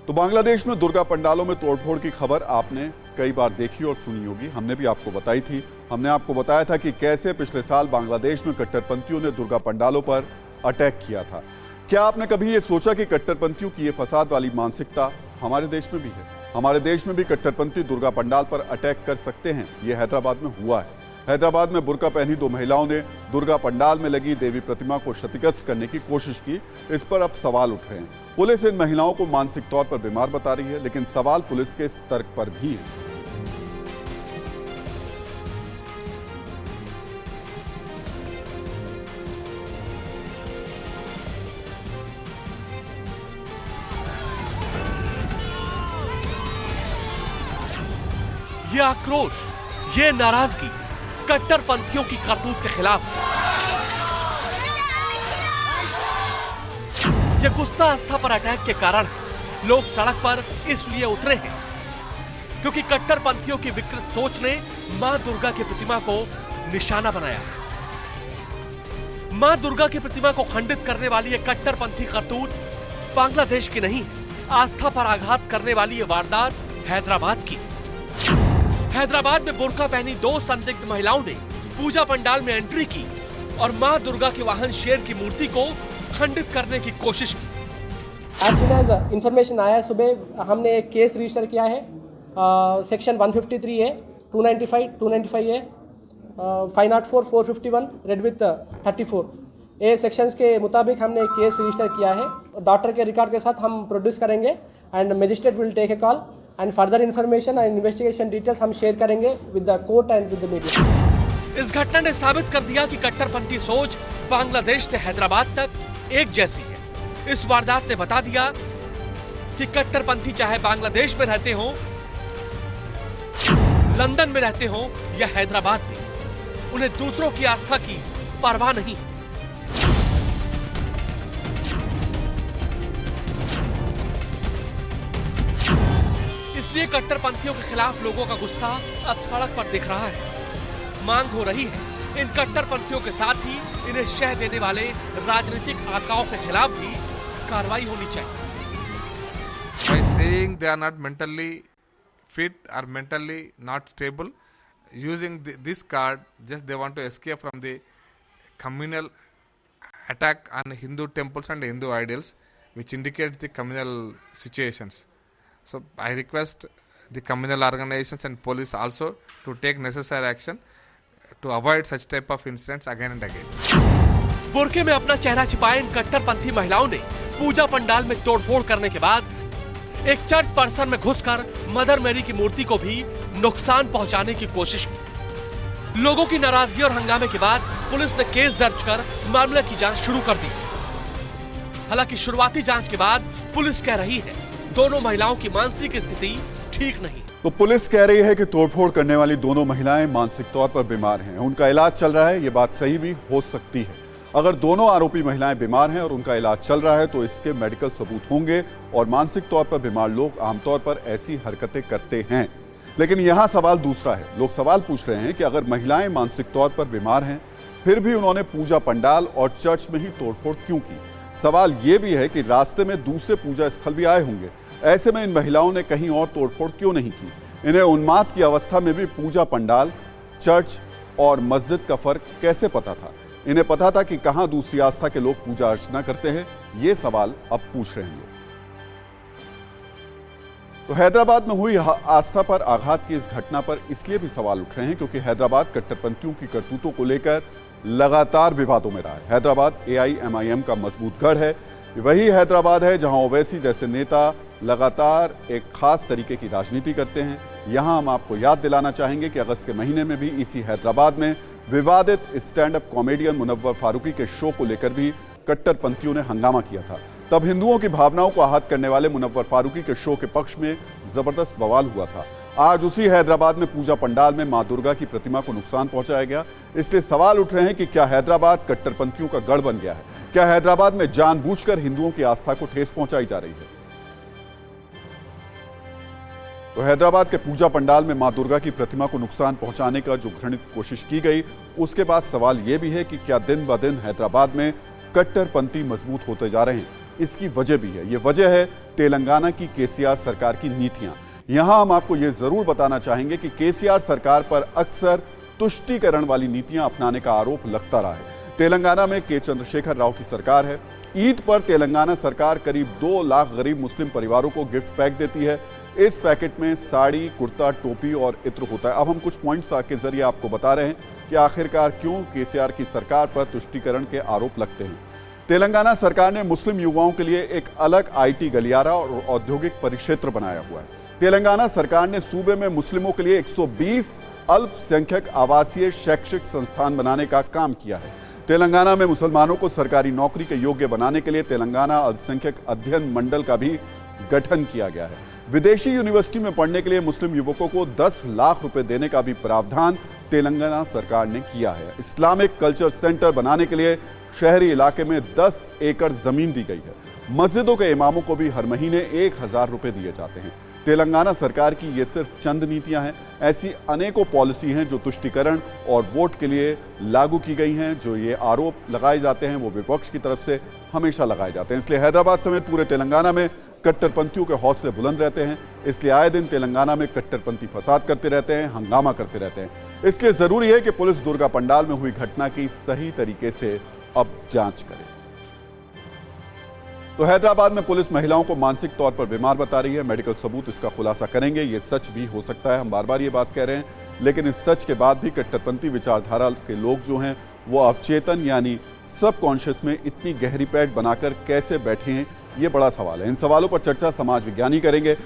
तो बांग्लादेश में दुर्गा पंडालों में तोड़फोड़ की खबर आपने कई बार देखी और सुनी होगी। हमने भी आपको बताई थी। हमने आपको बताया था कि कैसे पिछले साल बांग्लादेश में कट्टरपंथियों ने दुर्गा पंडालों पर अटैक किया था। क्या आपने कभी ये सोचा कि कट्टरपंथियों की ये फसाद वाली मानसिकता हमारे देश में भी है? हमारे देश में भी कट्टरपंथी दुर्गा पंडाल पर अटैक कर सकते हैं। ये हैदराबाद में हुआ है। हैदराबाद में बुर्का पहनी दो महिलाओं ने दुर्गा पंडाल में लगी देवी प्रतिमा को क्षतिग्रस्त करने की कोशिश की। इस पर अब सवाल उठ रहे हैं। पुलिस इन महिलाओं को मानसिक तौर पर बीमार बता रही है, लेकिन सवाल पुलिस के इस तर्क पर भी है। ये आक्रोश, ये नाराजगी कट्टरपंथियों की करतूत के खिलाफ है। ये गुस्सा आस्था पर अटैक के कारण लोग सड़क पर इसलिए उतरे हैं क्योंकि कट्टरपंथियों की विकृत सोच ने मां दुर्गा की प्रतिमा को निशाना बनाया है। मां दुर्गा की प्रतिमा को खंडित करने वाली ये कट्टरपंथी करतूत बांग्लादेश की नहीं, आस्था पर आघात करने वाली ये वारदात हैदराबाद की। हैदराबाद में बुर्का पहनी दो संदिग्ध महिलाओं ने पूजा पंडाल में एंट्री की और मां दुर्गा के वाहन शेर की मूर्ति को खंडित करने की कोशिश की। एज सून एज इंफॉर्मेशन आया सुबह हमने एक केस रजिस्टर किया है। सेक्शन 153 है, 295 है, 504, 451 रेड विथ 34 ये सेक्शंस के मुताबिक हमने एक केस रजिस्टर किया है। डॉक्टर के रिकॉर्ड के साथ हम प्रोड्यूस करेंगे and magistrate will take a call and further information and investigation details हम शेयर करेंगे with the court and with the media. इस घटना ने साबित कर दिया कि कट्टरपंथी सोच बांग्लादेश से हैदराबाद तक एक जैसी है। इस वारदात ने बता दिया कि कट्टरपंथी चाहे बांग्लादेश में रहते हो, लंदन में रहते हो या हैदराबाद में, उन्हें दूसरों की आस्था की परवाह नहीं। इसलिए कट्टरपंथियों के खिलाफ लोगों का गुस्सा अब सड़क पर दिख रहा है। मांग हो रही है इन कट्टरपंथियों के साथ ही इन्हें शह देने वाले राजनीतिक आकाओं के खिलाफ भी कार्रवाई होनी चाहिए। By saying they are not mentally fit or mentally not stable, using this card, just they want to escape from the communal attack on Hindu temples and Hindu idols, which indicates the communal situations. So I request the communal organizations and police also to take necessary action to avoid such type of incidents again and again. Burke में अपना चेहरा छिपाए इन कट्टरपंथी महिलाओं ने पूजा पंडाल में तोड़फोड़ करने के बाद एक चर्च परिसर में घुसकर मदर मैरी की मूर्ति को भी नुकसान पहुंचाने की कोशिश की। लोगों की नाराजगी और हंगामे के बाद पुलिस ने केस दर्ज कर मामले की जांच शुरू कर दी। हालांकि शुरुआती जांच के बाद पुलिस कह रही है दोनों महिलाओं की मानसिक स्थिति ठीक नहीं। तो पुलिस कह रही है कि तोड़फोड़ करने वाली दोनों महिलाएं मानसिक तौर पर बीमार हैं। उनका इलाज चल रहा है। ये बात सही भी हो सकती है। अगर दोनों आरोपी महिलाएं बीमार हैं और उनका इलाज चल रहा है तो इसके मेडिकल सबूत होंगे और मानसिक तौर पर बीमार लोग आमतौर पर ऐसी हरकतें करते हैं। लेकिन यहां सवाल दूसरा है। लोग सवाल पूछ रहे हैं कि अगर महिलाएं मानसिक तौर पर बीमार हैं फिर भी उन्होंने पूजा पंडाल और चर्च में ही तोड़फोड़ क्यों की? सवाल यह भी है कि रास्ते में दूसरे पूजा स्थल भी आए होंगे। ऐसे में इन महिलाओं ने कहीं और तोड़फोड़ क्यों नहीं की? इन्हें उन्माद की अवस्था में भी पूजा पंडाल, चर्च और मस्जिद का फर्क कैसे पता था? इन्हें पता था कि कहां दूसरी आस्था के लोग पूजा अर्चना करते हैं? ये सवाल अब पूछ रहे हैं लोग। तो हैदराबाद में हुई आस्था पर आघात की इस घटना पर इसलिए भी सवाल उठ रहे हैं क्योंकि हैदराबाद कट्टरपंथियों की करतूतों को लेकर लगातार विवादों में रहा है। हैदराबाद AIMIM का मजबूत गढ़ है। वही हैदराबाद है जहां ओवैसी जैसे नेता लगातार एक खास तरीके की राजनीति करते हैं। यहां हम आपको याद दिलाना चाहेंगे कि अगस्त के महीने में भी इसी हैदराबाद में विवादित stand up comedian Munawar Faruqui के शो को लेकर भी कट्टरपंथियों ने हंगामा किया था। तब हिंदुओं की भावनाओं को आहत करने वाले मुनव्वर फारूकी के शो के पक्ष में जबरदस्त बवाल हुआ था। आज उसी हैदराबाद में पूजा पंडाल में मां दुर्गा की प्रतिमा को नुकसान पहुंचाया गया। इसलिए सवाल उठ रहे हैं कि क्या हैदराबाद कट्टरपंथियों का गढ़ बन गया है? क्या हैदराबाद में जानबूझकर हिंदुओं की आस्था को ठेस पहुंचाई जा रही है? तो हैदराबाद के पूजा पंडाल में मां दुर्गा की प्रतिमा को नुकसान पहुंचाने का जो घृणित कोशिश की गई, उसके बाद सवाल यह भी है कि क्या दिन ब दिन हैदराबाद में कट्टरपंथी मजबूत होते जा रहे हैं? इसकी वजह भी है। ये वजह है तेलंगाना की केसीआर सरकार की नीतियां। यहां हम आपको ये जरूर बताना चाहेंगे कि केसीआर सरकार पर अक्सर तुष्टीकरण वाली नीतियां अपनाने का आरोप लगता रहा है। तेलंगाना में के चंद्रशेखर राव की सरकार है। ईद पर तेलंगाना सरकार करीब 2 लाख गरीब मुस्लिम परिवारों को गिफ्ट पैक देती है। इस पैकेट में साड़ी, कुर्ता, टोपी और इत्र होता है। अब हम कुछ पॉइंट्स के जरिए आपको बता रहे हैं कि आखिरकार क्यों केसीआर की सरकार पर तुष्टीकरण के आरोप लगते हैं। तेलंगाना सरकार ने मुस्लिम युवाओं के लिए एक अलग IT गलियारा और औद्योगिक परिक्षेत्र बनाया हुआ है। तेलंगाना सरकार ने सूबे में मुस्लिमों के लिए 120 अल्पसंख्यक आवासीय शैक्षिक संस्थान बनाने का काम किया है। तेलंगाना में मुसलमानों को सरकारी नौकरी के योग्य बनाने के लिए तेलंगाना अल्पसंख्यक अध्ययन मंडल का भी गठन किया गया है। विदेशी यूनिवर्सिटी में पढ़ने के लिए मुस्लिम युवकों को 10 लाख रुपए देने का भी प्रावधान तेलंगाना सरकार ने किया है। इस्लामिक कल्चर सेंटर बनाने के लिए शहरी इलाके में 10 एकड़ जमीन दी गई है। मस्जिदों के इमामों को भी हर महीने 1000 रुपए दिए जाते हैं। तेलंगाना सरकार की ये सिर्फ चंद नीतियां हैं, ऐसी अनेकों पॉलिसी हैं जो तुष्टीकरण और वोट के लिए लागू की गई हैं। जो ये आरोप लगाए जाते हैं वो विपक्ष की तरफ से हमेशा लगाए जाते हैं। इसलिए हैदराबाद समेत पूरे तेलंगाना में कट्टरपंथियों के हौसले बुलंद रहते हैं। इसलिए आए दिन तेलंगाना में कट्टरपंथी फसाद करते रहते हैं, हंगामा करते रहते हैं। इसलिए जरूरी है कि पुलिस दुर्गा पंडाल में हुई घटना की सही तरीके से अब जांच करे। तो हैदराबाद में पुलिस महिलाओं को मानसिक तौर पर बीमार बता रही है। मेडिकल सबूत इसका खुलासा करेंगे। ये सच भी हो सकता है, हम बार बार ये बात कह रहे हैं, लेकिन इस सच के बाद भी कट्टरपंथी विचारधारा के लोग जो हैं वो अवचेतन यानी सबकॉन्शियस में इतनी गहरी पैठ बनाकर कैसे बैठे हैं, ये बड़ा सवाल है। इन सवालों पर चर्चा समाज विज्ञानी करेंगे।